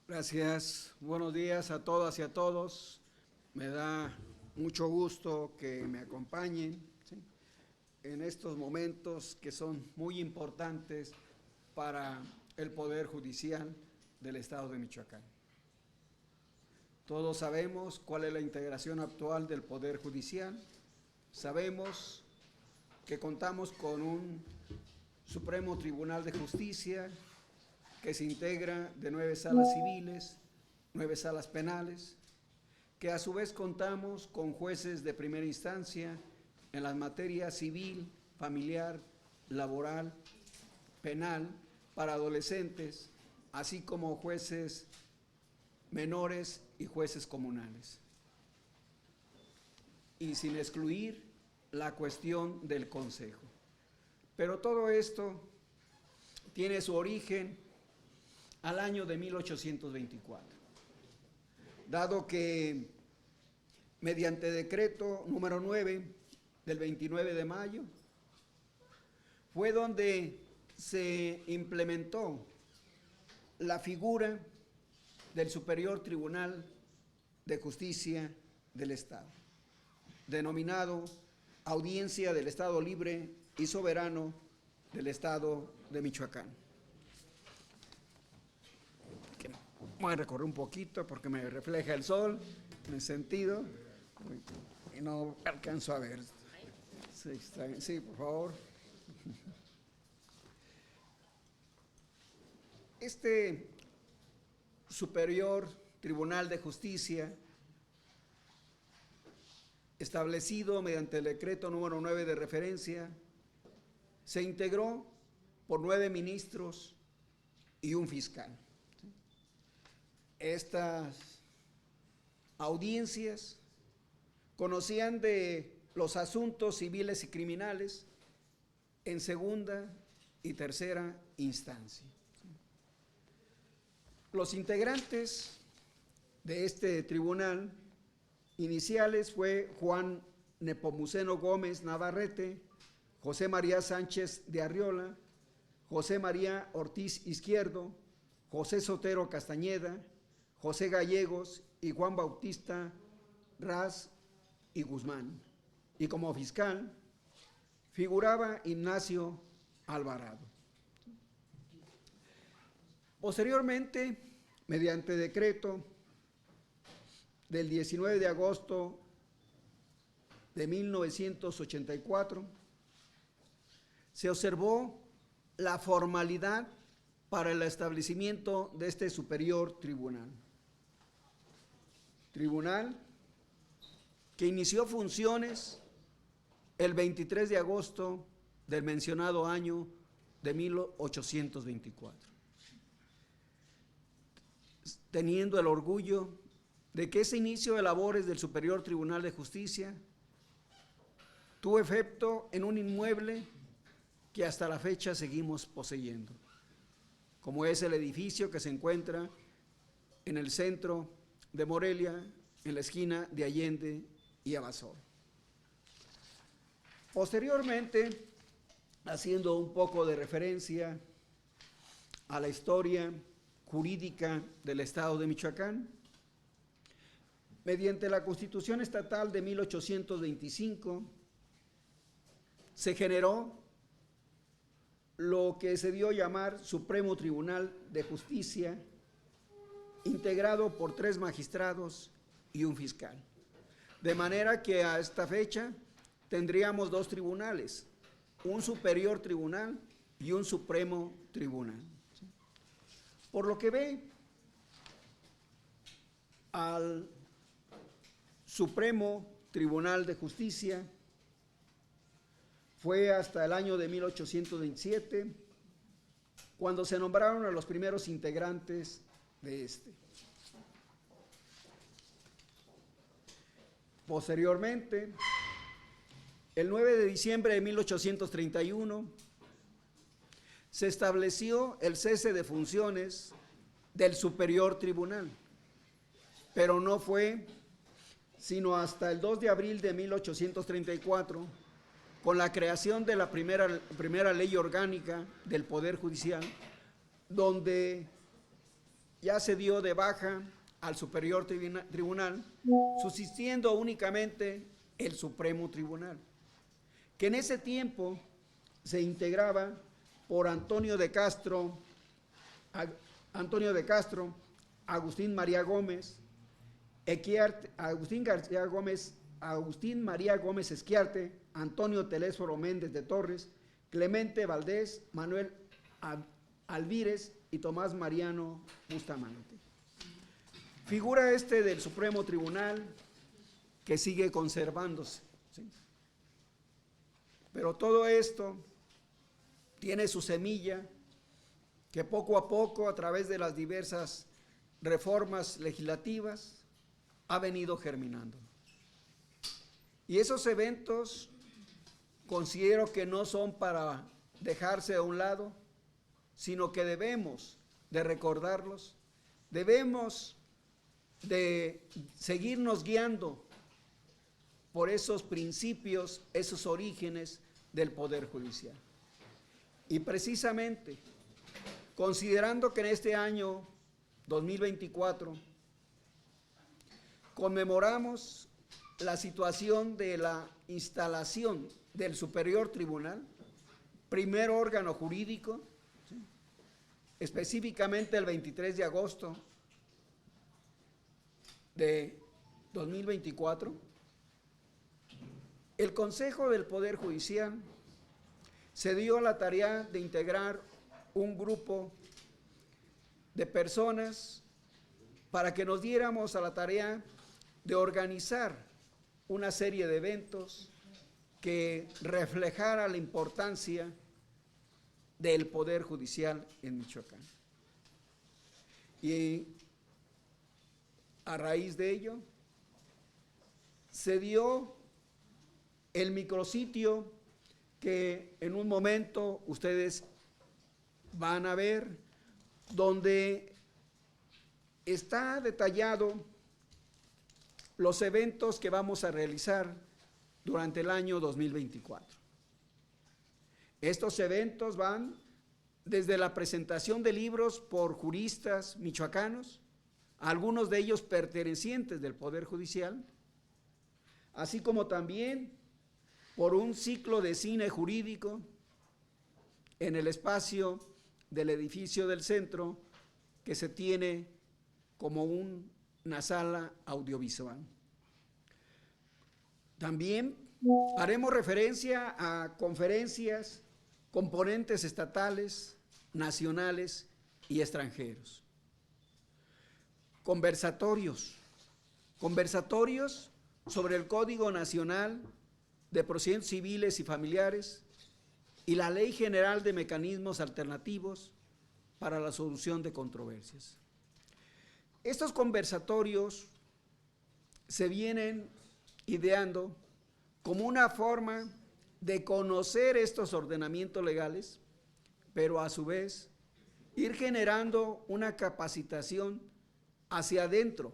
Gracias. Buenos días a todas y a todos. Me da mucho gusto que me acompañen, ¿sí?, en estos momentos que son muy importantes para el Poder Judicial del Estado de Michoacán. Todos sabemos cuál es la integración actual del Poder Judicial. Sabemos que contamos con un Supremo Tribunal de Justicia que se integra de 9 salas civiles, 9 salas penales, que a su vez contamos con jueces de primera instancia en las materias civil, familiar, laboral, penal, para adolescentes, así como jueces menores y jueces comunales. Y sin excluir la cuestión del consejo. Pero todo esto tiene su origen al año de 1824, dado que mediante decreto número 9 del 29 de mayo fue donde se implementó la figura del Superior Tribunal de Justicia del Estado, denominado Audiencia del Estado Libre y Soberano del Estado de Michoacán. Voy a recorrer un poquito porque me refleja el sol en el sentido y no alcanzo a ver. Sí, está bien. Sí, por favor. Este Superior Tribunal de Justicia, establecido mediante el decreto número 9 de referencia, se integró por 9 ministros y un fiscal. Estas audiencias conocían de los asuntos civiles y criminales en segunda y tercera instancia. Los integrantes de este tribunal iniciales fue Juan Nepomuceno Gómez Navarrete, José María Sánchez de Arriola, José María Ortiz Izquierdo, José Sotero Castañeda, José Gallegos y Juan Bautista Raz y Guzmán. Y como fiscal figuraba Ignacio Alvarado. Posteriormente, mediante decreto del 19 de agosto de 1984, se observó la formalidad para el establecimiento de este superior tribunal. Tribunal que inició funciones el 23 de agosto del mencionado año de 1824, teniendo el orgullo de que ese inicio de labores del Superior Tribunal de Justicia tuvo efecto en un inmueble que hasta la fecha seguimos poseyendo, como es el edificio que se encuentra en el centro de Morelia, en la esquina de Allende y Abasolo. Posteriormente, haciendo un poco de referencia a la historia jurídica del Estado de Michoacán, mediante la Constitución Estatal de 1825, se generó lo que se dio a llamar Supremo Tribunal de Justicia, integrado por 3 magistrados y un fiscal. De manera que a esta fecha tendríamos 2 tribunales, un superior tribunal y un supremo tribunal. Por lo que ve al Supremo Tribunal de Justicia fue hasta el año de 1827 cuando se nombraron a los primeros integrantes de este. Posteriormente, el 9 de diciembre de 1831, se estableció el cese de funciones del Superior Tribunal, pero no fue sino hasta el 2 de abril de 1834, con la creación de la primera ley orgánica del Poder Judicial, donde ya se dio de baja al Superior Tribunal, subsistiendo únicamente el Supremo Tribunal, que en ese tiempo se integraba por Antonio de Castro, Agustín María Gómez, Agustín María Gómez Esquiarte, Antonio Telésforo Méndez de Torres, Clemente Valdés, Manuel Alvírez y Tomás Mariano Bustamante. Figura este del Supremo Tribunal que sigue conservándose, ¿sí? Pero todo esto tiene su semilla que poco a poco, a través de las diversas reformas legislativas, ha venido germinando. Y esos eventos considero que no son para dejarse a un lado, sino que debemos de recordarlos, debemos de seguirnos guiando por esos principios, esos orígenes del Poder Judicial. Y precisamente, considerando que en este año 2024 conmemoramos la situación de la instalación del Superior Tribunal, primer órgano jurídico, ¿sí?, específicamente el 23 de agosto de 2024, el Consejo del Poder Judicial se dio la tarea de integrar un grupo de personas para que nos diéramos a la tarea de organizar una serie de eventos que reflejara la importancia del Poder Judicial en Michoacán. Y a raíz de ello se dio el micrositio que en un momento ustedes van a ver, donde está detallado los eventos que vamos a realizar durante el año 2024. Estos eventos van desde la presentación de libros por juristas michoacanos, algunos de ellos pertenecientes del Poder Judicial, así como también por un ciclo de cine jurídico en el espacio del edificio del centro que se tiene como una sala audiovisual. También haremos referencia a conferencias con ponentes estatales, nacionales y extranjeros. Conversatorios sobre el Código Nacional de Procedimientos Civiles y Familiares y la Ley General de Mecanismos Alternativos para la Solución de Controversias. Estos conversatorios se vienen ideando como una forma de conocer estos ordenamientos legales, pero a su vez ir generando una capacitación hacia adentro,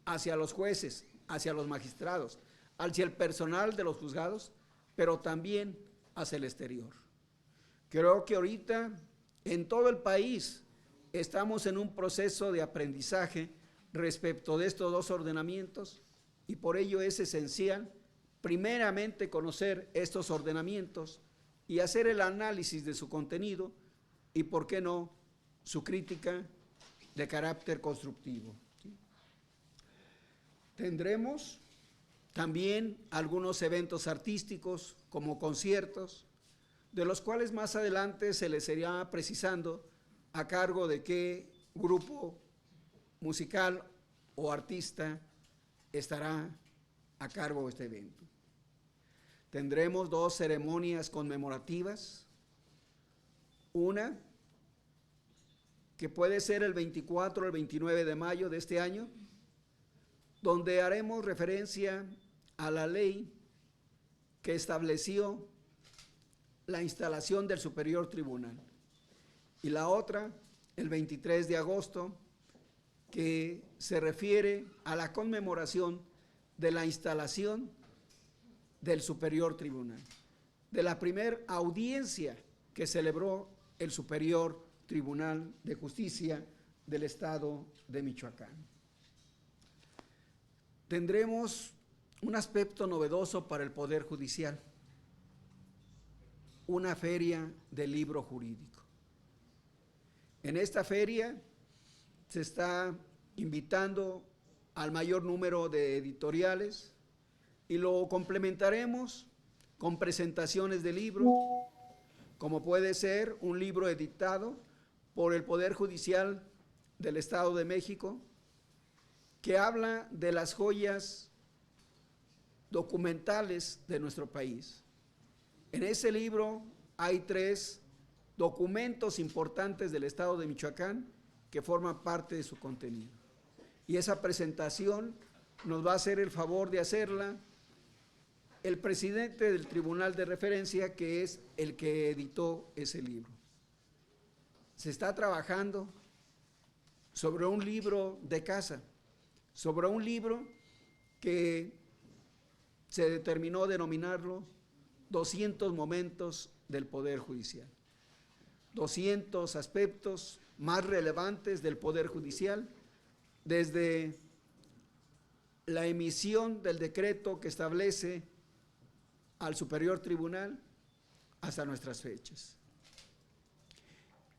hacia los jueces, hacia los magistrados, hacia el personal de los juzgados, pero también hacia el exterior. Creo que ahorita en todo el país estamos en un proceso de aprendizaje respecto de estos dos ordenamientos y por ello es esencial primeramente conocer estos ordenamientos y hacer el análisis de su contenido y, por qué no, su crítica de carácter constructivo, ¿sí? Tendremos también algunos eventos artísticos como conciertos, de los cuales más adelante se les irá precisando a cargo de qué grupo musical o artista estará a cargo de este evento. Tendremos dos ceremonias conmemorativas, una que puede ser el 24 o el 29 de mayo de este año, donde haremos referencia a la ley que estableció la instalación del Superior Tribunal, y la otra, el 23 de agosto, que se refiere a la conmemoración de la instalación del Superior Tribunal, de la primera audiencia que celebró el Superior Tribunal de Justicia del estado de Michoacán. Tendremos un aspecto novedoso para el Poder Judicial, una feria del libro jurídico. En esta feria se está invitando al mayor número de editoriales y lo complementaremos con presentaciones de libros, como puede ser un libro editado por el Poder Judicial del Estado de México, que habla de las joyas documentales de nuestro país. En ese libro hay 3 documentos importantes del Estado de Michoacán que forman parte de su contenido. Y esa presentación nos va a hacer el favor de hacerla el presidente del Tribunal de Referencia, que es el que editó ese libro. Se está trabajando sobre un libro de casa, sobre un libro que se determinó denominarlo 200 momentos del Poder Judicial. 200 aspectos más relevantes del Poder Judicial, desde la emisión del decreto que establece al Superior Tribunal hasta nuestras fechas.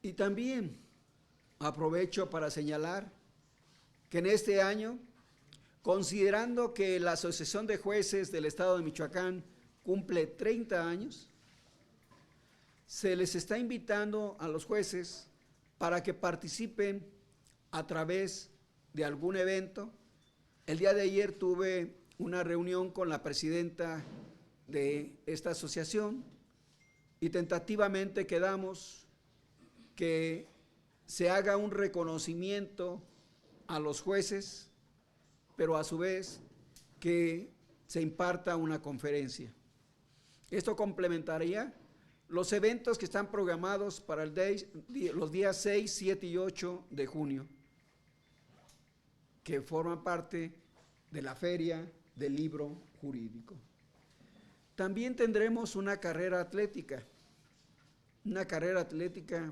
Y también aprovecho para señalar que en este año, considerando que la Asociación de Jueces del Estado de Michoacán cumple 30 años, se les está invitando a los jueces para que participen a través de algún evento. El día de ayer tuve una reunión con la presidenta de esta asociación y tentativamente quedamos que se haga un reconocimiento a los jueces, pero a su vez que se imparta una conferencia. Esto complementaría los eventos que están programados para los días 6, 7 y 8 de junio, que forman parte de la Feria del Libro Jurídico. También tendremos una carrera atlética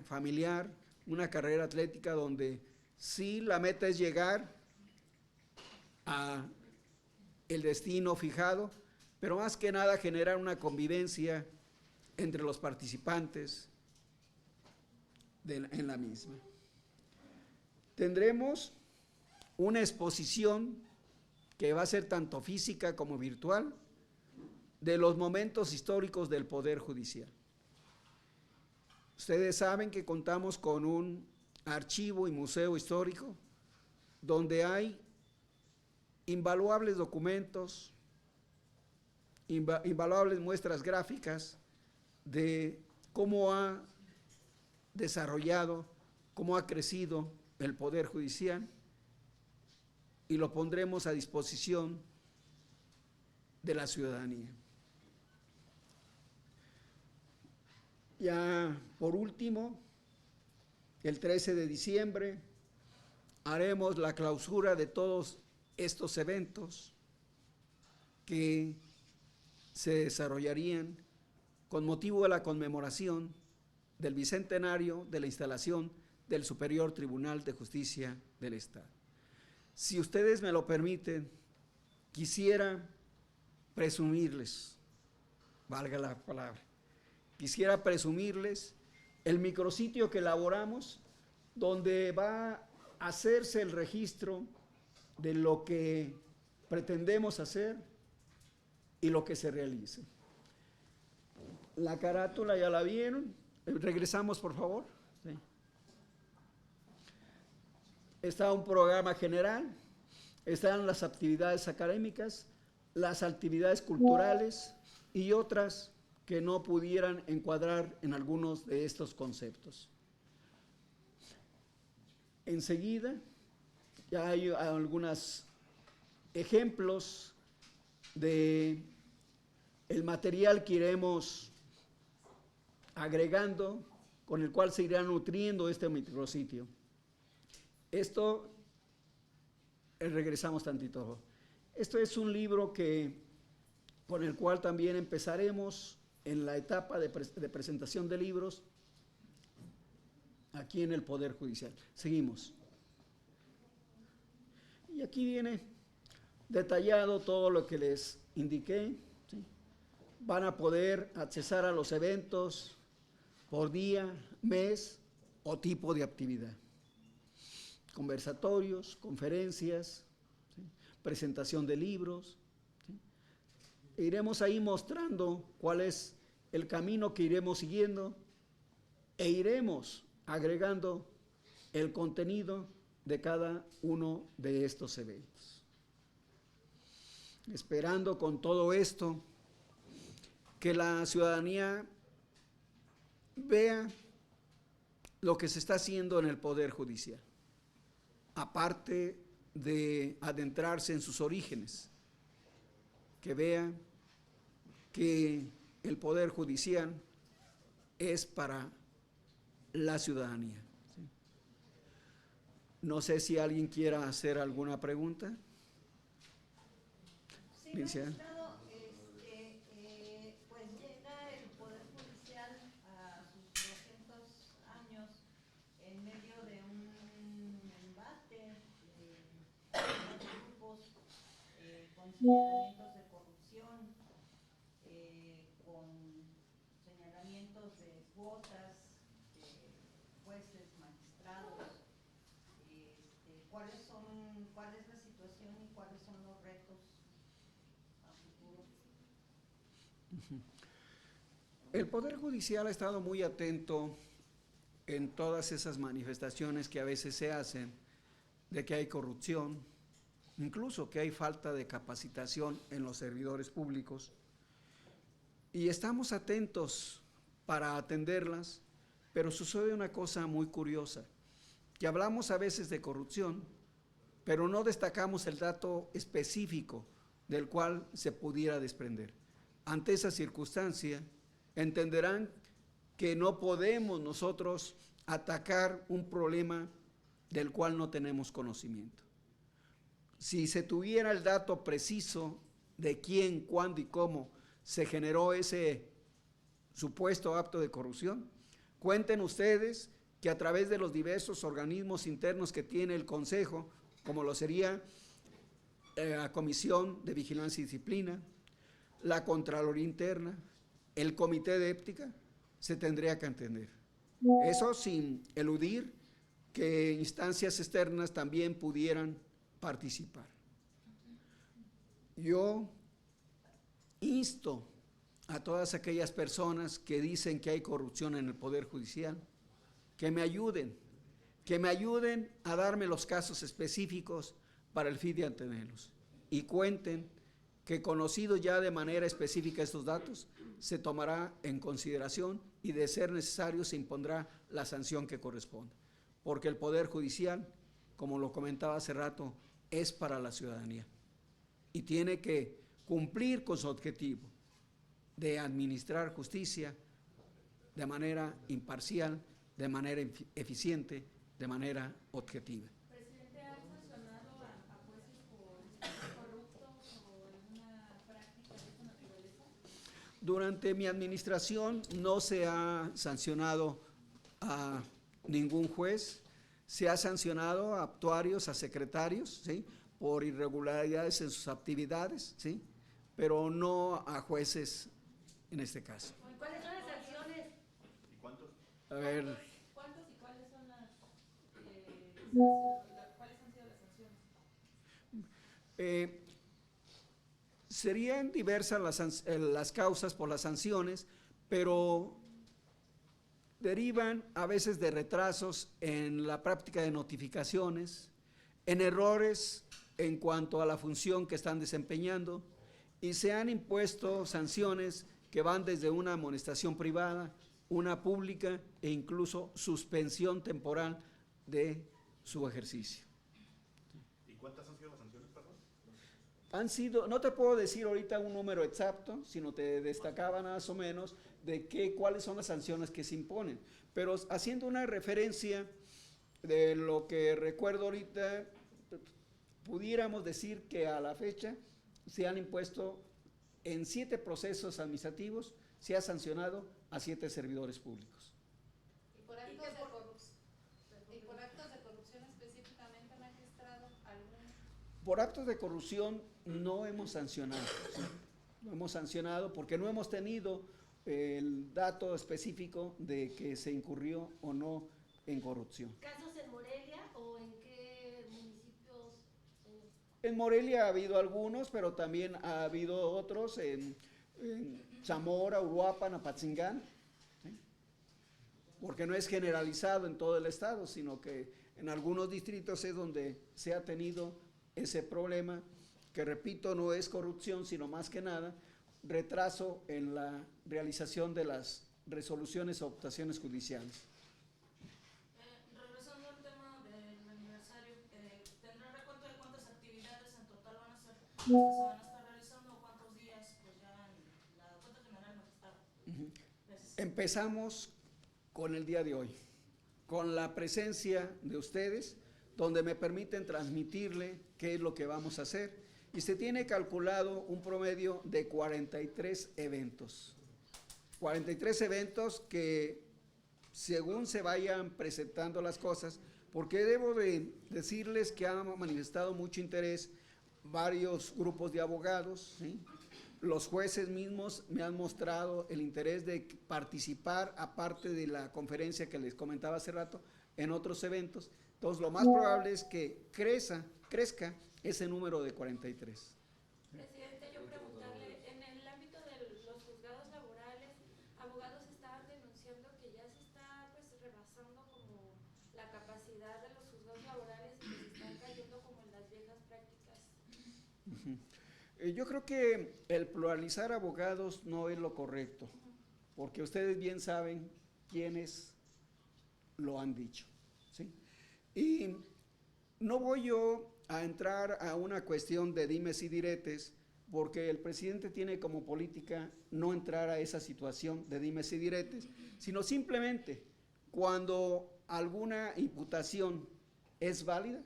familiar, una carrera atlética donde sí la meta es llegar a el destino fijado, pero más que nada generar una convivencia entre los participantes en la misma. Tendremos una exposición que va a ser tanto física como virtual de los momentos históricos del Poder Judicial. Ustedes saben que contamos con un archivo y museo histórico donde hay invaluables documentos, invaluables muestras gráficas de cómo ha desarrollado, cómo ha crecido el Poder Judicial, y lo pondremos a disposición de la ciudadanía. Ya por último, el 13 de diciembre haremos la clausura de todos estos eventos que se desarrollarían con motivo de la conmemoración del bicentenario de la instalación del Superior Tribunal de Justicia del Estado. Si ustedes me lo permiten, quisiera presumirles, valga la palabra, quisiera presumirles el micrositio que elaboramos, donde va a hacerse el registro de lo que pretendemos hacer y lo que se realice. La carátula ya la vieron. Regresamos, por favor. Sí. Está un programa general, están las actividades académicas, las actividades culturales y otras que no pudieran encuadrar en algunos de estos conceptos. Enseguida ya hay algunos ejemplos de el material que iremos agregando, con el cual se irá nutriendo este micrositio. Esto, regresamos tantito. Esto es un libro con el cual también empezaremos en la etapa de presentación de libros aquí en el Poder Judicial. Seguimos. Y aquí viene detallado todo lo que les indiqué, ¿sí? Van a poder accesar a los eventos por día, mes o tipo de actividad. Conversatorios, conferencias, ¿sí? Presentación de libros, ¿sí? Iremos ahí mostrando cuál es el camino que iremos siguiendo e iremos agregando el contenido de cada uno de estos eventos. Esperando con todo esto que la ciudadanía vea lo que se está haciendo en el Poder Judicial, aparte de adentrarse en sus orígenes, que vea que el Poder Judicial es para la ciudadanía. ¿Sí? No sé si alguien quiera hacer alguna pregunta. Sí, magistrado, pues llega el Poder Judicial a sus 200 años en medio de un embate de grupos con señalamientos de corrupción, con señalamientos de cuotas, jueces, magistrados. ¿Cuál es la situación y cuáles son los retos a futuro? El Poder Judicial ha estado muy atento en todas esas manifestaciones que a veces se hacen de que hay corrupción, incluso que hay falta de capacitación en los servidores públicos, y estamos atentos para atenderlas, pero sucede una cosa muy curiosa, que hablamos a veces de corrupción, pero no destacamos el dato específico del cual se pudiera desprender. Ante esa circunstancia, entenderán que no podemos nosotros atacar un problema del cual no tenemos conocimiento. Si se tuviera el dato preciso de quién, cuándo y cómo se generó ese supuesto acto de corrupción, cuenten ustedes que a través de los diversos organismos internos que tiene el Consejo, como lo sería la Comisión de Vigilancia y Disciplina, la Contraloría Interna, el Comité de Ética, se tendría que atender. Eso sin eludir que instancias externas también pudieran participar. Yo insto a todas aquellas personas que dicen que hay corrupción en el Poder Judicial, que me ayuden a darme los casos específicos para el fin de atenderlos. Y cuenten que conocidos ya de manera específica estos datos, se tomará en consideración y de ser necesario se impondrá la sanción que corresponde. Porque el Poder Judicial, como lo comentaba hace rato, es para la ciudadanía y tiene que cumplir con su objetivo de administrar justicia de manera imparcial, de manera eficiente, de manera objetiva. Presidente, ¿ha sancionado a jueces por estar corruptos o alguna práctica de esta naturaleza? Durante mi administración no se ha sancionado a ningún juez, se ha sancionado a actuarios, a secretarios, ¿sí?, por irregularidades en sus actividades, ¿sí?, pero no a jueces en este caso. ¿Cuáles son las sanciones? ¿Y cuántos? A ver, ¿Cuántos y cuáles son cuáles han sido las sanciones? serían diversas las causas por las sanciones, pero derivan a veces de retrasos en la práctica de notificaciones, en errores en cuanto a la función que están desempeñando, y se han impuesto sanciones que van desde una amonestación privada, una pública e incluso suspensión temporal de su ejercicio. ¿Y cuántas han sido las sanciones, perdón? Han sido, no te puedo decir ahorita un número exacto, sino te destacaba más o menos de cuáles son las sanciones que se imponen. Pero haciendo una referencia de lo que recuerdo ahorita, pudiéramos decir que a la fecha se han impuesto en 7 procesos administrativos, se ha sancionado a 7 servidores públicos. ¿Y por actos de corrupción específicamente, magistrado, algún? por actos de corrupción no hemos sancionado, ¿sí? No hemos sancionado porque no hemos tenido el dato específico de que se incurrió o no en corrupción. ¿Casos en Morelia o en qué municipios? En Morelia ha habido algunos, pero también ha habido otros en Zamora, Uruapan, Apatzingán, ¿sí? Porque no es generalizado en todo el estado, sino que en algunos distritos es donde se ha tenido ese problema, que repito, no es corrupción, sino más que nada retraso en la realización de las resoluciones o optaciones judiciales. Regresando al tema del aniversario, ¿tendrá recuento de cuántas actividades en total van a ser, se van a estar realizando o cuántos días? Pues ya en la cuenta general magistrado. Empezamos con el día de hoy, con la presencia de ustedes, donde me permiten transmitirle qué es lo que vamos a hacer. Y se tiene calculado un promedio de 43 eventos. 43 eventos que, según se vayan presentando las cosas, porque debo de decirles que han manifestado mucho interés varios grupos de abogados, ¿sí? Los jueces mismos me han mostrado el interés de participar, aparte de la conferencia que les comentaba hace rato, en otros eventos. Entonces, lo más probable es que crezca ese número de 43. Presidente, yo preguntarle, en el ámbito de los juzgados laborales, abogados estaban denunciando que ya se está pues rebasando como la capacidad de los juzgados laborales y que se están cayendo como en las viejas prácticas. Yo creo que el pluralizar abogados no es lo correcto, porque ustedes bien saben quiénes lo han dicho, ¿sí? Y no voy yo a entrar a una cuestión de dimes y diretes, porque el presidente tiene como política no entrar a esa situación de dimes y diretes, sino simplemente cuando alguna imputación es válida,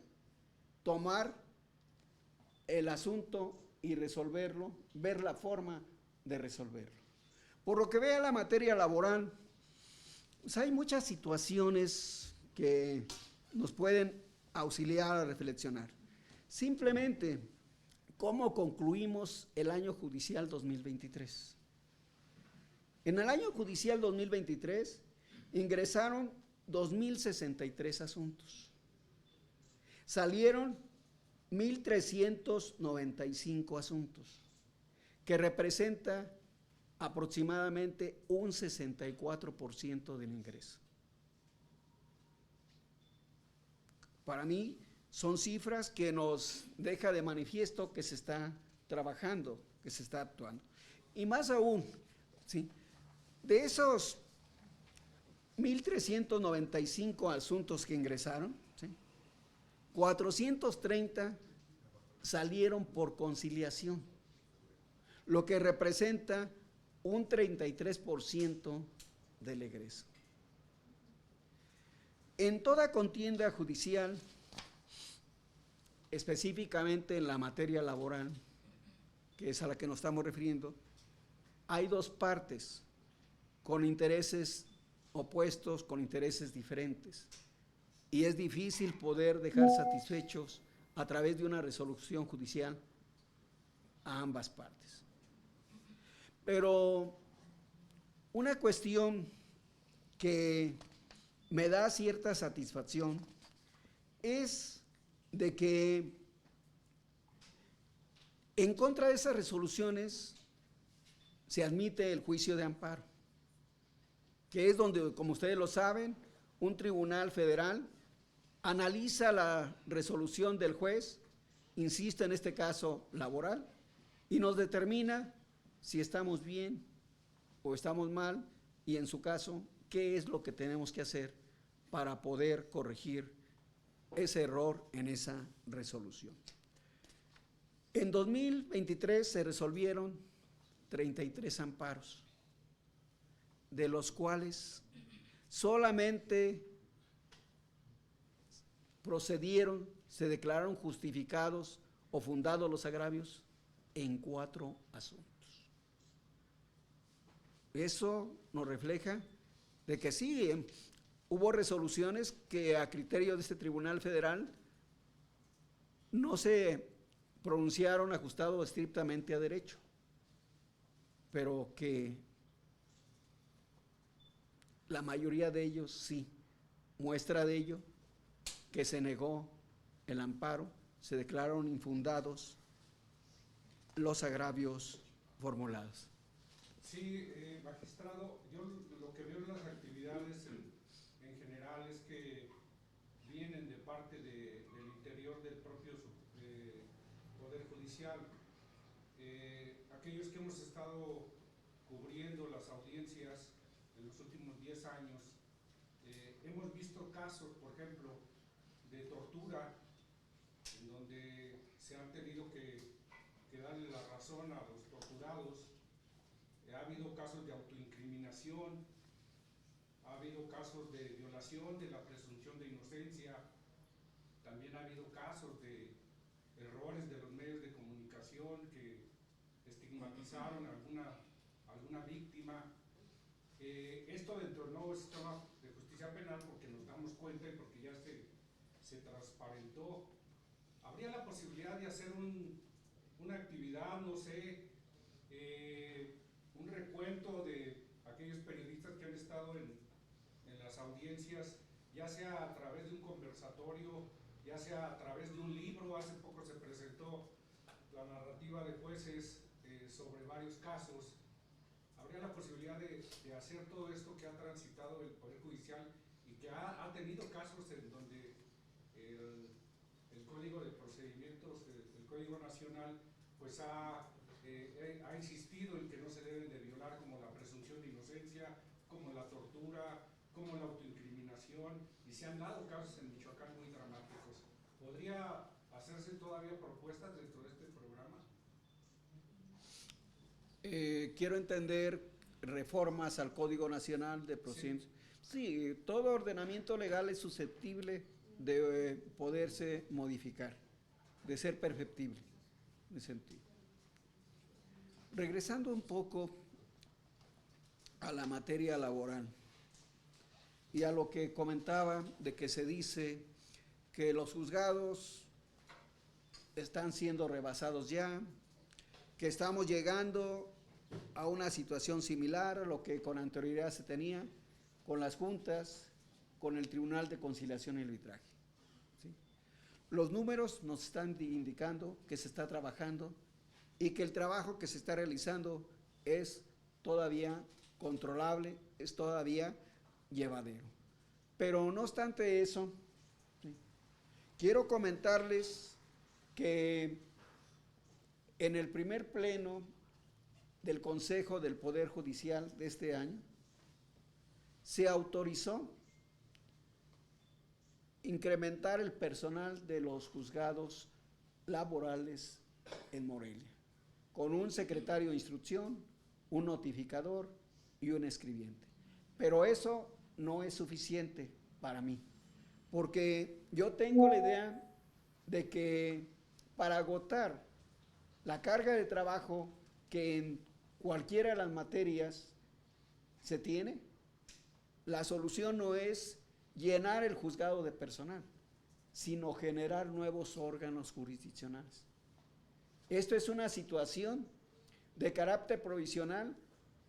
tomar el asunto y resolverlo, ver la forma de resolverlo. Por lo que vea la materia laboral, pues hay muchas situaciones que nos pueden auxiliar a reflexionar. Simplemente, ¿cómo concluimos el año judicial 2023? En el año judicial 2023 ingresaron 2.063 asuntos. Salieron 1.395 asuntos, que representa aproximadamente un 64% del ingreso. Para mí son cifras que nos deja de manifiesto que se está trabajando, que se está actuando. Y más aún, ¿sí? De esos 1.395 asuntos que ingresaron, ¿sí? 430 salieron por conciliación, lo que representa un 33% del egreso. En toda contienda judicial, específicamente en la materia laboral, que es a la que nos estamos refiriendo, hay dos partes con intereses opuestos, con intereses diferentes, y es difícil poder dejar satisfechos a través de una resolución judicial a ambas partes. Pero una cuestión que me da cierta satisfacción es de que en contra de esas resoluciones se admite el juicio de amparo, que es donde, como ustedes lo saben, un tribunal federal analiza la resolución del juez, insisto en este caso laboral, y nos determina si estamos bien o estamos mal, y en su caso, qué es lo que tenemos que hacer para poder corregir ese error en esa resolución. En 2023 se resolvieron 33 amparos, de los cuales solamente procedieron, se declararon justificados o fundados los agravios en 4 asuntos. Eso nos refleja de que sí, hubo resoluciones que a criterio de este Tribunal Federal no se pronunciaron ajustado estrictamente a derecho, pero que la mayoría de ellos sí. Muestra de ello que se negó el amparo, se declararon infundados los agravios formulados. Sí, magistrado, yo lo que veo en las actividades en general es que vienen de parte del interior del propio Poder Judicial. Aquellos que hemos estado cubriendo las audiencias en los últimos 10 años, hemos visto casos, por ejemplo, de tortura, en donde se han tenido que darle la razón a los torturados. Ha habido casos de autoincriminación, ha habido casos de violación de la presunción de inocencia, también ha habido casos de errores de los medios de comunicación que estigmatizaron a alguna víctima. Esto dentro del nuevo sistema de justicia penal, porque nos damos cuenta y porque ya se transparentó, habría la posibilidad de hacer una actividad, no sé, un recuento de aquellos periodistas que han estado en las audiencias, ya sea a través de un conversatorio, ya sea a través de un libro. Hace poco se presentó la narrativa de jueces sobre varios casos. Habría la posibilidad de hacer todo esto que ha transitado el Poder Judicial y que ha tenido casos en donde el Código de Procedimientos, el Código Nacional, pues ha insistido en que no se deben de violar, como la presunción de inocencia, como la tortura, como la autoincriminación, y se han dado casos en Michoacán muy dramáticos. ¿Podría hacerse todavía propuestas dentro de este programa? Quiero entender reformas al Código Nacional de Procedimientos. Sí, todo ordenamiento legal es susceptible de poderse modificar, de ser perfectible, en ese sentido. Regresando un poco a la materia laboral y a lo que comentaba de que se dice que los juzgados están siendo rebasados ya, que estamos llegando a una situación similar a lo que con anterioridad se tenía con las juntas, con el Tribunal de Conciliación y Arbitraje. ¿Sí? Los números nos están indicando que se está trabajando y que el trabajo que se está realizando es todavía controlable, es todavía llevadero. Pero no obstante eso, ¿sí?, quiero comentarles que en el primer pleno del Consejo del Poder Judicial de este año, se autorizó incrementar el personal de los juzgados laborales en Morelia, con un secretario de instrucción, un notificador y un escribiente. Pero eso no es suficiente para mí, porque yo tengo la idea de que para agotar la carga de trabajo que en cualquiera de las materias se tiene, la solución no es llenar el juzgado de personal, sino generar nuevos órganos jurisdiccionales. Esto es una situación de carácter provisional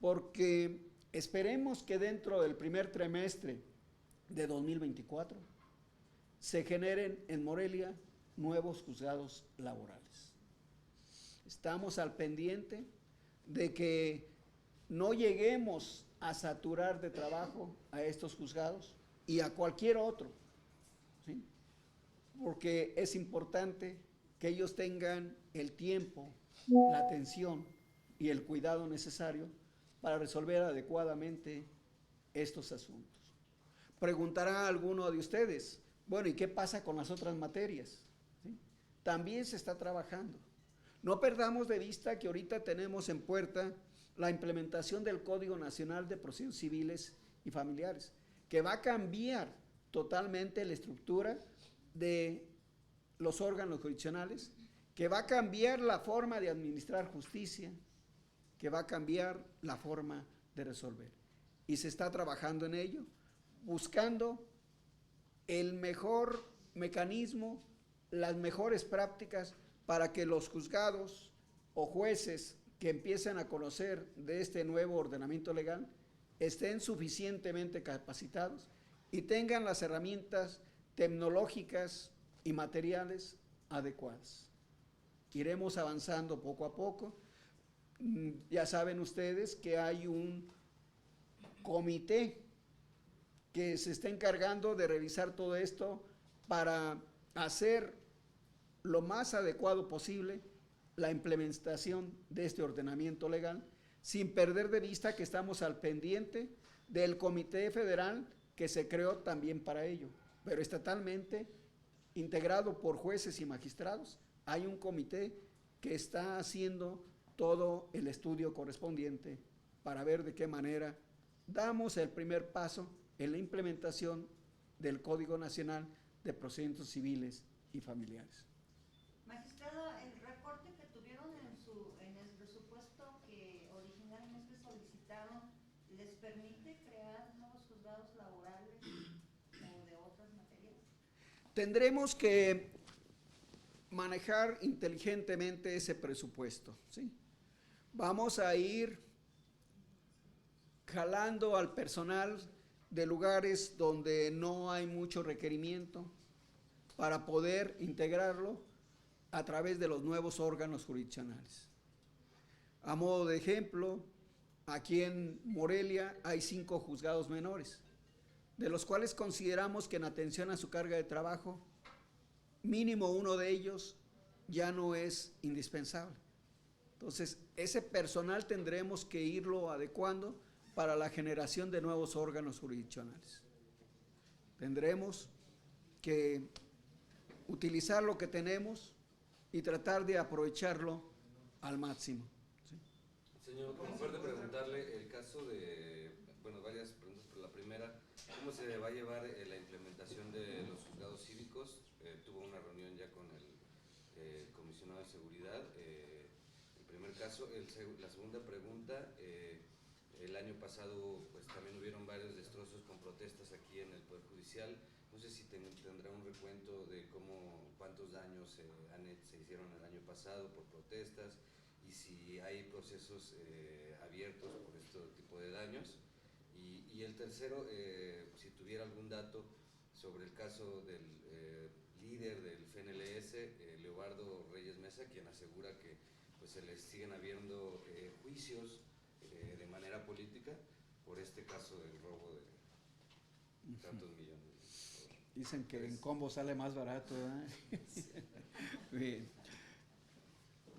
porque esperemos que dentro del primer trimestre de 2024 se generen en Morelia nuevos juzgados laborales. Estamos al pendiente de que no lleguemos a saturar de trabajo a estos juzgados y a cualquier otro, ¿sí?, porque es importante que ellos tengan el tiempo, la atención y el cuidado necesario para resolver adecuadamente estos asuntos. Preguntará alguno de ustedes, bueno, ¿y qué pasa con las otras materias? ¿Sí? También se está trabajando. No perdamos de vista que ahorita tenemos en puerta la implementación del Código Nacional de Procedimientos Civiles y Familiares, que va a cambiar totalmente la estructura de los órganos jurisdiccionales, que va a cambiar la forma de administrar justicia, que va a cambiar la forma de resolver. Y se está trabajando en ello, buscando el mejor mecanismo, las mejores prácticas para que los juzgados o jueces que empiecen a conocer de este nuevo ordenamiento legal estén suficientemente capacitados y tengan las herramientas tecnológicas y materiales adecuadas. Iremos avanzando poco a poco. Ya saben ustedes que hay un comité que se está encargando de revisar todo esto para hacer lo más adecuado posible la implementación de este ordenamiento legal, sin perder de vista que estamos al pendiente del Comité Federal que se creó también para ello, pero estatalmente integrado por jueces y magistrados. Hay un comité que está haciendo todo el estudio correspondiente para ver de qué manera damos el primer paso en la implementación del Código Nacional de Procedimientos Civiles y Familiares. Magistrado, el recorte que tuvieron en el presupuesto que originalmente solicitaron, ¿les permite crear nuevos juzgados laborales o de otras materias? Tendremos que manejar inteligentemente ese presupuesto, ¿sí? Vamos a ir jalando al personal de lugares donde no hay mucho requerimiento para poder integrarlo a través de los nuevos órganos jurisdiccionales. A modo de ejemplo, aquí en Morelia hay 5 juzgados menores, de los cuales consideramos que en atención a su carga de trabajo, mínimo uno de ellos ya no es indispensable. Entonces, ese personal tendremos que irlo adecuando para la generación de nuevos órganos jurisdiccionales. Tendremos que utilizar lo que tenemos y tratar de aprovecharlo al máximo. ¿Sí? Señor, como puede preguntarle el caso de, bueno, varias preguntas, pero la primera, ¿cómo se va a llevar la implementación de los juzgados cívicos? Tuvo una reunión ya con el comisionado de seguridad, el primer caso. La segunda pregunta, el año pasado pues también hubieron varios destrozos con protestas aquí en el Poder Judicial. No sé si tendrá un recuento de cuántos daños se hicieron el año pasado por protestas y si hay procesos abiertos por este tipo de daños. Y el tercero, si tuviera algún dato sobre el caso del líder del FNLS, Leobardo Reyes Mesa, quien asegura que pues, se les siguen habiendo juicios de manera política por este caso del robo de tantos millones. Dicen que en combo sale más barato, ¿verdad? Sí. Bien.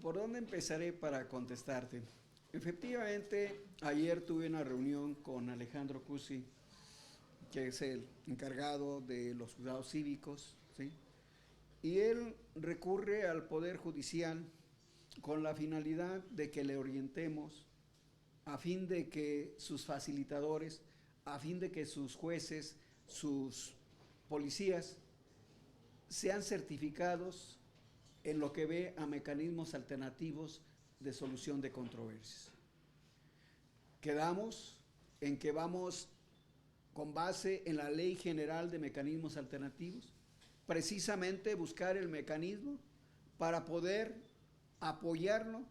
¿Por dónde empezaré para contestarte? Efectivamente, ayer tuve una reunión con Alejandro Cusi, que es el encargado de los juzgados cívicos, ¿sí? Y él recurre al Poder Judicial con la finalidad de que le orientemos a fin de que sus facilitadores, a fin de que sus jueces, sus policías sean certificados en lo que ve a mecanismos alternativos de solución de controversias. Quedamos en que vamos con base en la Ley General de Mecanismos Alternativos, precisamente buscar el mecanismo para poder apoyarlo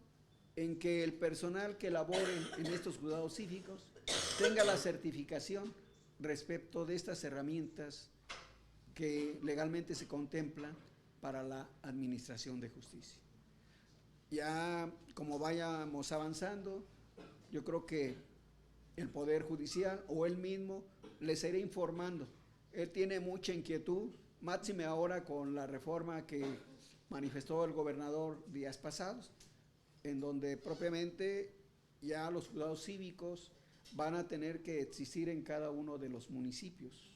en que el personal que labore en estos juzgados cívicos tenga la certificación respecto de estas herramientas que legalmente se contemplan para la administración de justicia. Ya como vayamos avanzando, yo creo que el Poder Judicial o él mismo les irá informando. Él tiene mucha inquietud, máxime ahora con la reforma que manifestó el gobernador días pasados, en donde propiamente ya los juzgados cívicos van a tener que existir en cada uno de los municipios.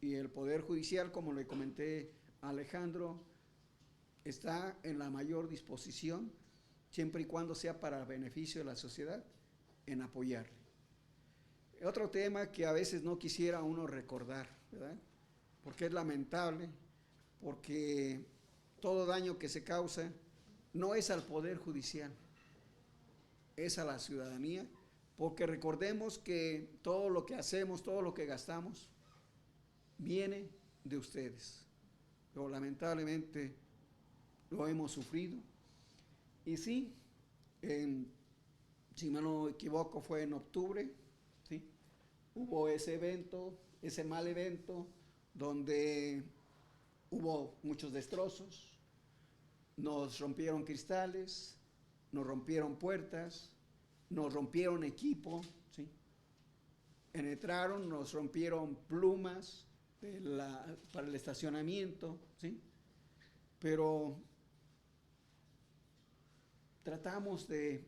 Y el Poder Judicial, como le comenté a Alejandro, está en la mayor disposición, siempre y cuando sea para beneficio de la sociedad, en apoyarle. Otro tema que a veces no quisiera uno recordar, ¿verdad? Porque es lamentable, porque todo daño que se causa no es al Poder Judicial, es a la ciudadanía, porque recordemos que todo lo que hacemos, todo lo que gastamos, viene de ustedes. Pero lamentablemente lo hemos sufrido. Y sí, si no me equivoco fue en octubre, ¿sí? Hubo ese evento, ese mal evento, donde hubo muchos destrozos, nos rompieron cristales, nos rompieron puertas, nos rompieron equipo, ¿sí? Penetraron, nos rompieron plumas para el estacionamiento, ¿sí? Pero tratamos de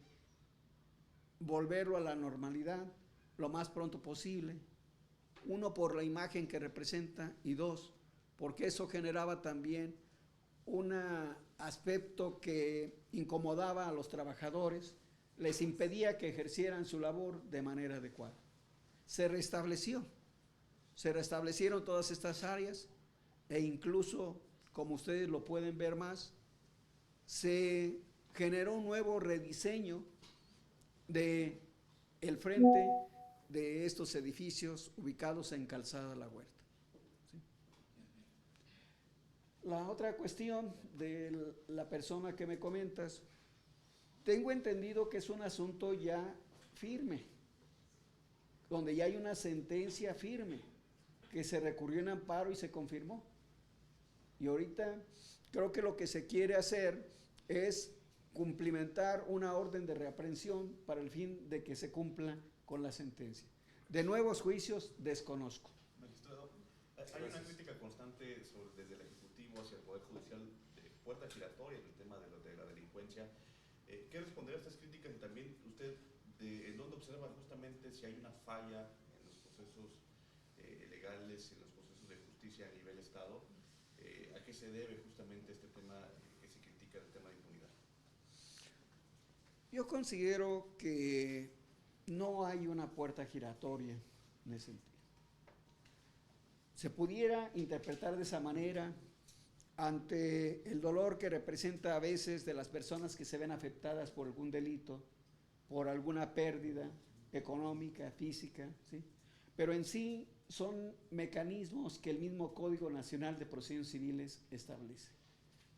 volverlo a la normalidad lo más pronto posible. Uno, por la imagen que representa, y dos, porque eso generaba también un aspecto que incomodaba a los trabajadores, les impedía que ejercieran su labor de manera adecuada. Se restablecieron todas estas áreas e incluso, como ustedes lo pueden ver más, se generó un nuevo rediseño de el frente de estos edificios ubicados en Calzada La Huerta. ¿Sí? La otra cuestión de la persona que me comentas, tengo entendido que es un asunto ya firme, donde ya hay una sentencia firme, que se recurrió en amparo y se confirmó. Y ahorita creo que lo que se quiere hacer es cumplimentar una orden de reaprehensión para el fin de que se cumpla con la sentencia. De nuevos juicios desconozco. Magistrado, hay una crítica constante desde el Ejecutivo hacia el Poder Judicial de puerta giratoria en el tema de la delincuencia. ¿Qué responder a estas críticas? Y también usted, ¿en dónde observa justamente si hay una falla en los procesos legales, en los procesos de justicia a nivel Estado? ¿A qué se debe justamente este tema que se critica, el tema de impunidad? Yo considero que no hay una puerta giratoria en ese sentido. Se pudiera interpretar de esa manera ante el dolor que representa a veces de las personas que se ven afectadas por algún delito, por alguna pérdida económica, física, ¿sí? Pero en sí son mecanismos que el mismo Código Nacional de Procedimientos Civiles establece.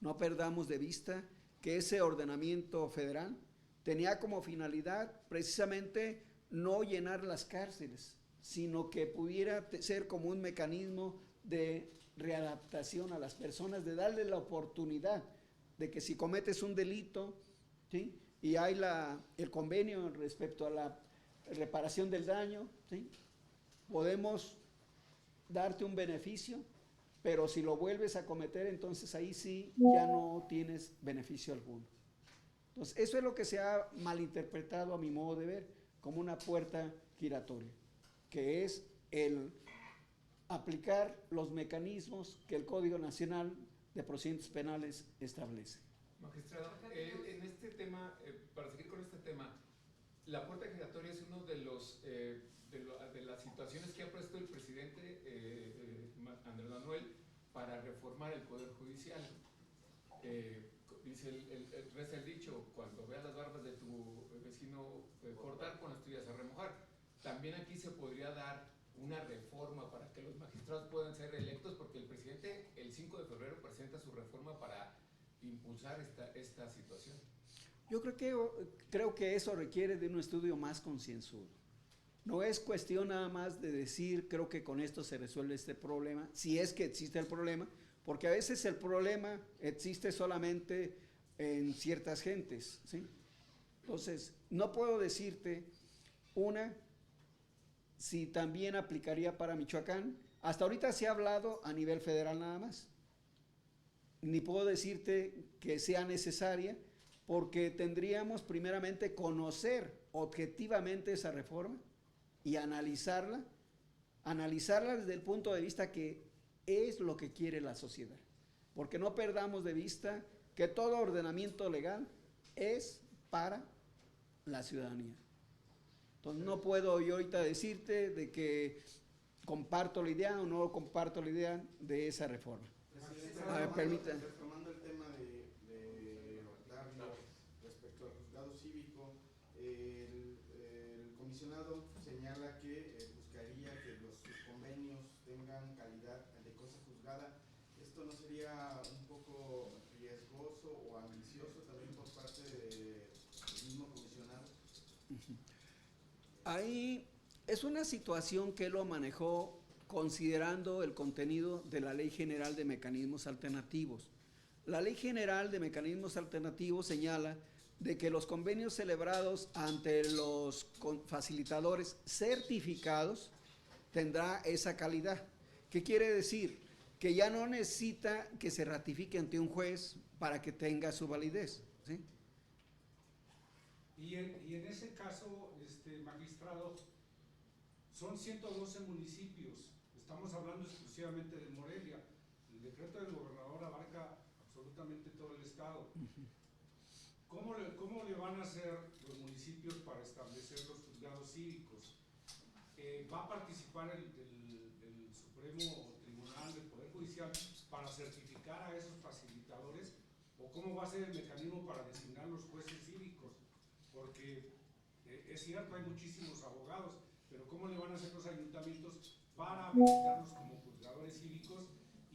No perdamos de vista que ese ordenamiento federal tenía como finalidad precisamente no llenar las cárceles, sino que pudiera ser como un mecanismo de readaptación a las personas, de darle la oportunidad de que si cometes un delito, ¿sí? Y hay el convenio respecto a la reparación del daño, ¿sí? Podemos darte un beneficio, pero si lo vuelves a cometer, entonces ahí sí ya no tienes beneficio alguno. Entonces, eso es lo que se ha malinterpretado a mi modo de ver como una puerta giratoria, que es el aplicar los mecanismos que el Código Nacional de Procedimientos Penales establece. Magistrado, en este tema, para seguir con este tema, la puerta giratoria es uno de las situaciones que ha puesto el presidente Andrés Manuel para reformar el Poder Judicial. Reza el dicho, cuando veas las barbas de tu vecino cortar, con las tuyas a remojar. También aquí se podría dar una reforma para que los magistrados puedan ser electos, porque el presidente el 5 de febrero presenta su reforma para impulsar esta situación. Yo creo que eso requiere de un estudio más concienzudo. No es cuestión nada más de decir, creo que con esto se resuelve este problema, si es que existe el problema, porque a veces el problema existe solamente en ciertas gentes, ¿sí? Entonces, no puedo decirte si también aplicaría para Michoacán. Hasta ahorita se ha hablado a nivel federal nada más. Ni puedo decirte que sea necesaria, porque tendríamos primeramente conocer objetivamente esa reforma y analizarla desde el punto de vista que es lo que quiere la sociedad. Porque no perdamos de vista que todo ordenamiento legal es para la ciudadanía. Entonces no puedo yo ahorita decirte de que comparto la idea o no comparto la idea de esa reforma. A ver, permítanme. Retomando el tema de Octavio respecto al juzgado cívico, el comisionado señala que buscaría que los convenios tengan calidad de cosa juzgada. ¿Esto no sería un poco riesgoso o ambicioso también por parte del mismo comisionado? Ahí es una situación que él lo manejó considerando el contenido de la Ley General de Mecanismos Alternativos. La Ley General de Mecanismos Alternativos señala de que los convenios celebrados ante los facilitadores certificados tendrá esa calidad. ¿Qué quiere decir? Que ya no necesita que se ratifique ante un juez para que tenga su validez, ¿sí? Y en ese caso, magistrado, son 112 municipios, estamos hablando exclusivamente de Morelia, el decreto del gobernador abarca absolutamente todo el estado. ¿Cómo le van a hacer los municipios para establecer los juzgados cívicos? ¿Va a participar el Supremo Tribunal del Poder Judicial para certificar a esos facilitadores? ¿O cómo va a ser el mecanismo para designar los jueces cívicos? Porque es cierto, hay muchísimos abogados, pero ¿cómo le van a hacer los ayuntamientos para habilitarlos como juzgadores cívicos?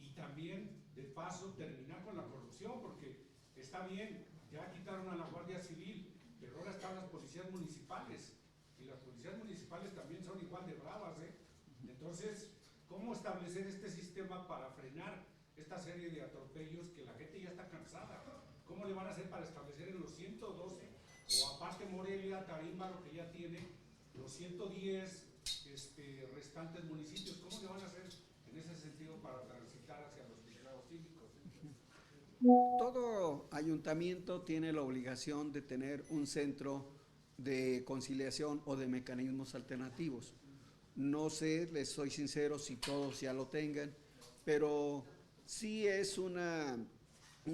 Y también, de paso, terminar con la corrupción, porque está bien, ya quitaron a la Guardia Civil, pero ahora están las policías municipales, y las policías municipales también son igual de bravas, ¿eh? Entonces, ¿cómo establecer este sistema para frenar esta serie de atropellos que la gente ya está cansada? ¿Cómo le van a hacer para establecer en los 112, o aparte Morelia, Tarímbaro, que ya tiene los 110 restantes municipios? ¿Cómo le van a hacer en ese sentido para transitar hacia los juzgados cívicos? Todo ayuntamiento tiene la obligación de tener un centro de conciliación o de mecanismos alternativos. No sé, les soy sincero, si todos ya lo tengan, pero sí es un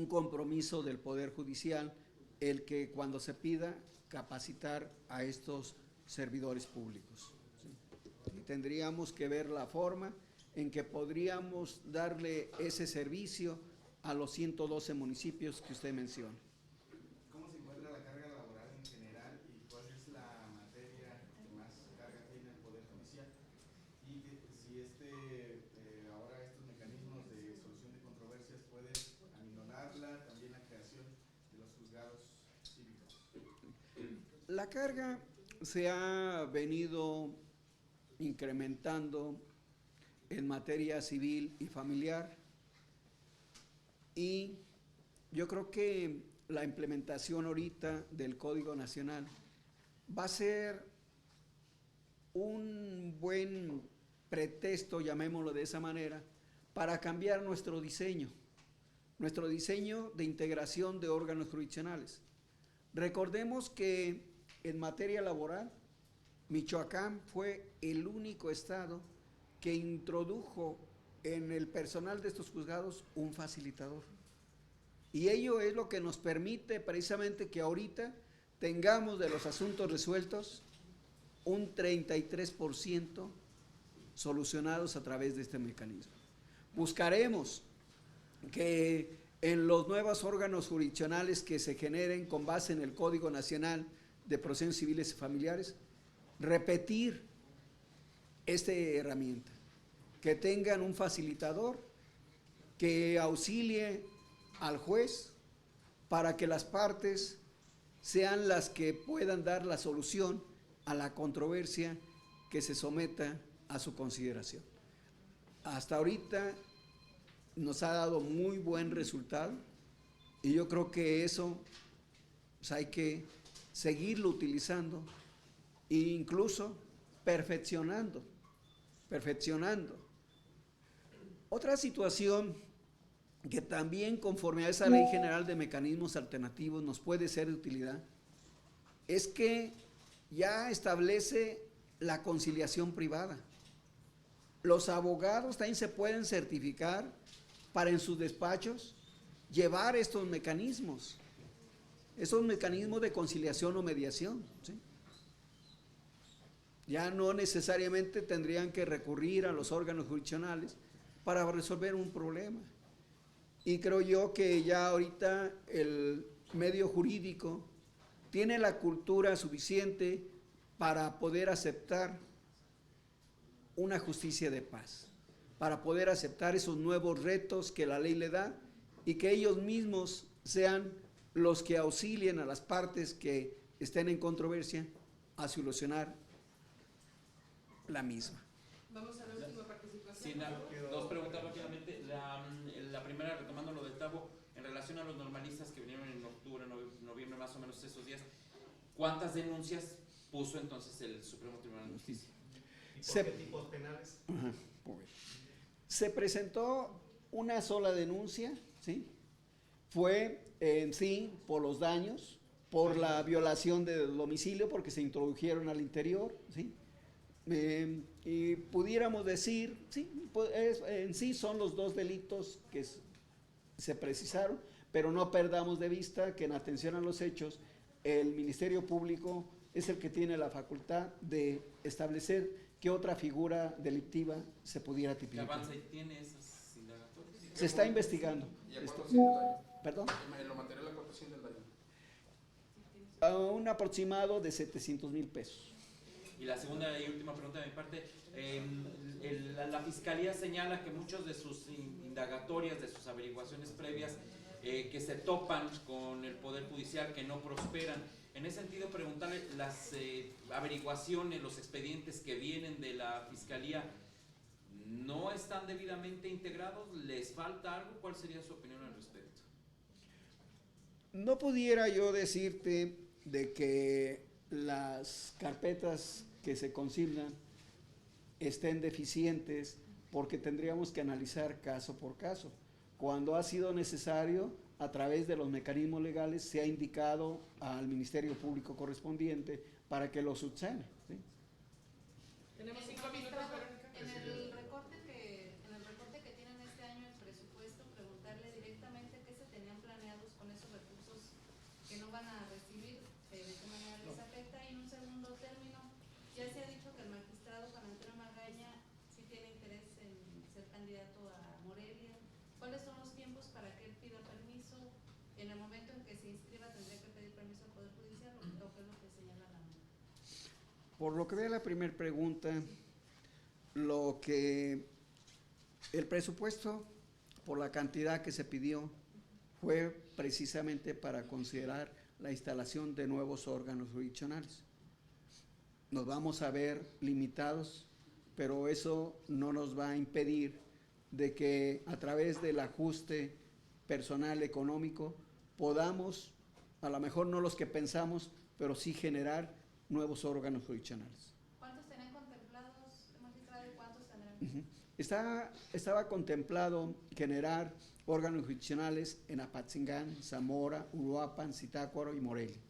compromiso del Poder Judicial el que cuando se pida capacitar a estos servidores públicos, ¿sí? Y tendríamos que ver la forma en que podríamos darle ese servicio a los 112 municipios que usted menciona. ¿Cómo se encuentra la carga laboral en general y cuál es la materia que más carga tiene el Poder Judicial? Y si ahora estos mecanismos de solución de controversias pueden aminorarla, también la creación de los juzgados cívicos. La carga se ha venido incrementando en materia civil y familiar, y yo creo que la implementación ahorita del Código Nacional va a ser un buen pretexto, llamémoslo de esa manera, para cambiar nuestro diseño de integración de órganos jurisdiccionales. Recordemos que en materia laboral, Michoacán fue el único estado que introdujo en el personal de estos juzgados un facilitador. Y ello es lo que nos permite precisamente que ahorita tengamos de los asuntos resueltos un 33% solucionados a través de este mecanismo. Buscaremos que en los nuevos órganos jurisdiccionales que se generen con base en el Código Nacional de Procesos Civiles y Familiares, repetir esta herramienta, que tengan un facilitador que auxilie al juez para que las partes sean las que puedan dar la solución a la controversia que se someta a su consideración. Hasta ahorita nos ha dado muy buen resultado y yo creo que eso pues, hay que seguirlo utilizando e incluso perfeccionando. Otra situación que también conforme a esa Ley General de Mecanismos Alternativos nos puede ser de utilidad es que ya establece la conciliación privada. Los abogados también se pueden certificar para en sus despachos llevar estos mecanismos de conciliación o mediación, ¿sí? Ya no necesariamente tendrían que recurrir a los órganos jurisdiccionales para resolver un problema. Y creo yo que ya ahorita el medio jurídico tiene la cultura suficiente para poder aceptar una justicia de paz, para poder aceptar esos nuevos retos que la ley le da y que ellos mismos sean los que auxilien a las partes que estén en controversia a solucionar la misma. Vamos a la última participación. Sí, dos preguntas rápidamente. La primera, retomando lo del Tabo, en relación a los normalistas que vinieron en octubre, noviembre, más o menos esos días, ¿cuántas denuncias puso entonces el Supremo Tribunal de Justicia? ¿Y por qué tipos penales? Ajá, se presentó una sola denuncia, ¿sí? Fue en sí por los daños, por la violación del domicilio, porque se introdujeron al interior, ¿sí? Y pudiéramos decir, sí, pues en sí son los dos delitos que se precisaron, pero no perdamos de vista que en atención a los hechos, el Ministerio Público es el que tiene la facultad de establecer qué otra figura delictiva se pudiera ¿Qué tipificar. avanza y tiene esas indagatorias? Se está investigando. ¿Y a cuánto asciende el daño? ¿Perdón? En lo material, ¿a cuánto asciende el daño? A un aproximado de 700,000 pesos. Y la segunda y última pregunta de mi parte, la Fiscalía señala que muchos de sus indagatorias, de sus averiguaciones previas, que se topan con el Poder Judicial, que no prosperan. En ese sentido, preguntarle, las averiguaciones, los expedientes que vienen de la Fiscalía, ¿no están debidamente integrados? ¿Les falta algo? ¿Cuál sería su opinión al respecto? No pudiera yo decirte de que las carpetas que se consignan estén deficientes, porque tendríamos que analizar caso por caso. Cuando ha sido necesario, a través de los mecanismos legales, se ha indicado al Ministerio Público correspondiente para que lo subsane, ¿sí? Tenemos 5 minutos, Verónica. En el recorte que tienen este año el presupuesto, preguntarle directamente qué se tenían planeados con esos recursos que no van a recibir, de qué manera les afecta. Y en un segundo término, ya se ha dicho que el magistrado Juan Antonio Magaña sí tiene interés en ser candidato a Morelia. ¿Cuáles son los tiempos para que él pida permiso? En el momento en que se inscriba, ¿tendría que pedir permiso al Poder Judicial o qué es lo que señala la norma? Por lo que vea la primera pregunta, lo que el presupuesto, por la cantidad que se pidió, fue precisamente para considerar la instalación de nuevos órganos jurisdiccionales. Nos vamos a ver limitados, pero eso no nos va a impedir de que a través del ajuste personal económico podamos, a lo mejor no los que pensamos, pero sí generar nuevos órganos jurisdiccionales. ¿Cuántos tenían contemplados, magistrado, y cuántos tendrán? Estaba contemplado generar órganos jurisdiccionales en Apatzingán, Zamora, Uruapan, Zitácuaro y Morelia.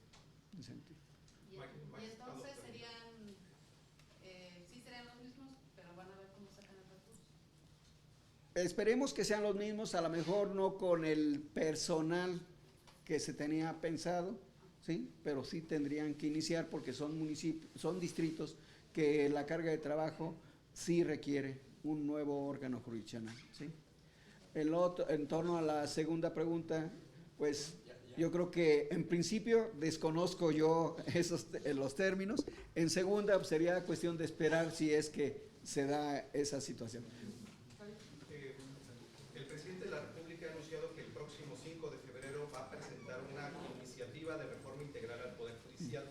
Y entonces serían, sí serían los mismos, pero van a ver cómo sacan el recurso. Esperemos que sean los mismos, a lo mejor no con el personal que se tenía pensado, ¿sí? Pero sí tendrían que iniciar porque son municipios, son distritos que la carga de trabajo sí requiere un nuevo órgano jurisdiccional, ¿sí? En torno a la segunda pregunta, pues yo creo que en principio desconozco yo los términos. En segunda, pues, sería cuestión de esperar si es que se da esa situación. El presidente de la República ha anunciado que el próximo 5 de febrero va a presentar una iniciativa de reforma integral al Poder Judicial.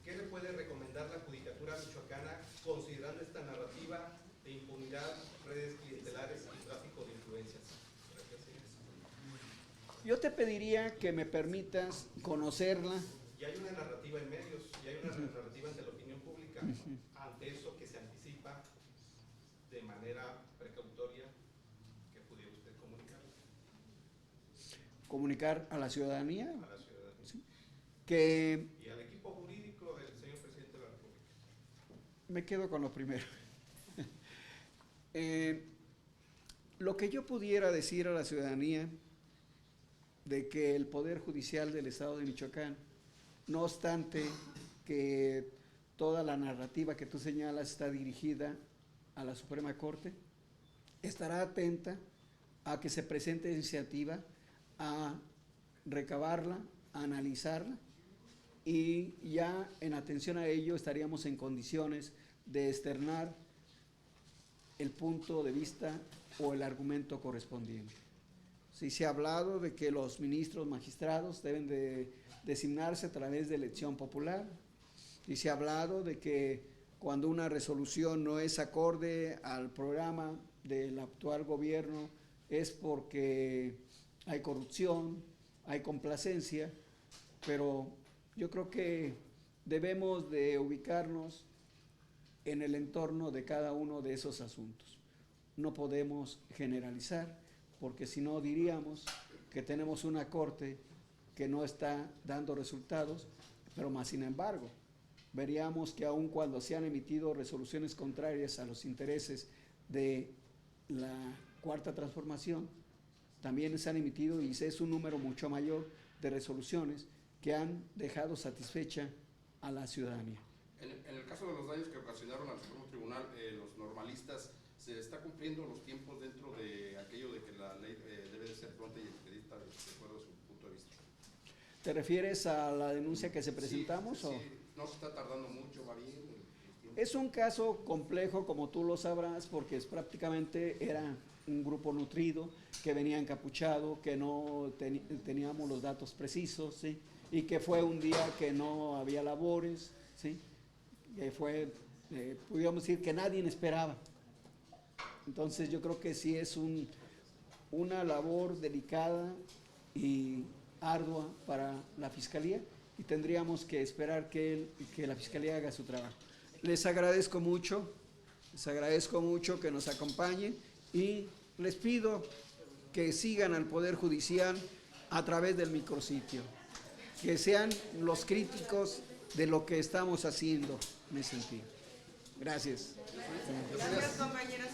¿Qué le puede recomendar la Judicatura michoacana considerando esta narrativa de impunidad, redes clientelares y tráfico de influencias? Yo te pediría que me permitas conocerla. Y hay una narrativa en medios, y hay una narrativa ante la opinión pública. Ante eso que se anticipa de manera precautoria, ¿qué pudiera usted comunicar? Comunicar a la ciudadanía. A la ciudadanía. ¿Sí? Que Y al equipo jurídico del señor presidente de la República. me quedo con lo primero. Lo que yo pudiera decir a la ciudadanía de que el Poder Judicial del Estado de Michoacán, no obstante que toda la narrativa que tú señalas está dirigida a la Suprema Corte, estará atenta a que se presente iniciativa, a recabarla, a analizarla, y ya en atención a ello estaríamos en condiciones de externar el punto de vista o el argumento correspondiente. Sí, se ha hablado de que los ministros magistrados deben de designarse a través de elección popular. Y se ha hablado de que cuando una resolución no es acorde al programa del actual gobierno es porque hay corrupción, hay complacencia, pero yo creo que debemos de ubicarnos en el entorno de cada uno de esos asuntos. No podemos generalizar, porque si no diríamos que tenemos una corte que no está dando resultados, pero más sin embargo, veríamos que aun cuando se han emitido resoluciones contrarias a los intereses de la Cuarta Transformación, también se han emitido, y es un número mucho mayor de resoluciones que han dejado satisfecha a la ciudadanía. En el caso de los daños que ocasionaron al Supremo Tribunal, los normalistas, ¿se está cumpliendo los tiempos dentro de aquello de que la ley debe de ser pronta y expedita de acuerdo a su punto de vista? ¿Te refieres a la denuncia que se presentamos? Sí, o? sí, no se está tardando mucho, va bien. Es un caso complejo, como tú lo sabrás, porque prácticamente era un grupo nutrido que venía encapuchado, que no teníamos los datos precisos, ¿sí? Y que fue un día que no había labores, ¿sí? Que fue, pudiéramos decir, que nadie esperaba. Entonces yo creo que sí es una labor delicada y ardua para la Fiscalía, y tendríamos que esperar que la Fiscalía haga su trabajo. Les agradezco mucho que nos acompañen, y les pido que sigan al Poder Judicial a través del micrositio, que sean los críticos de lo que estamos haciendo en ese sentido. Gracias. Gracias, compañeros.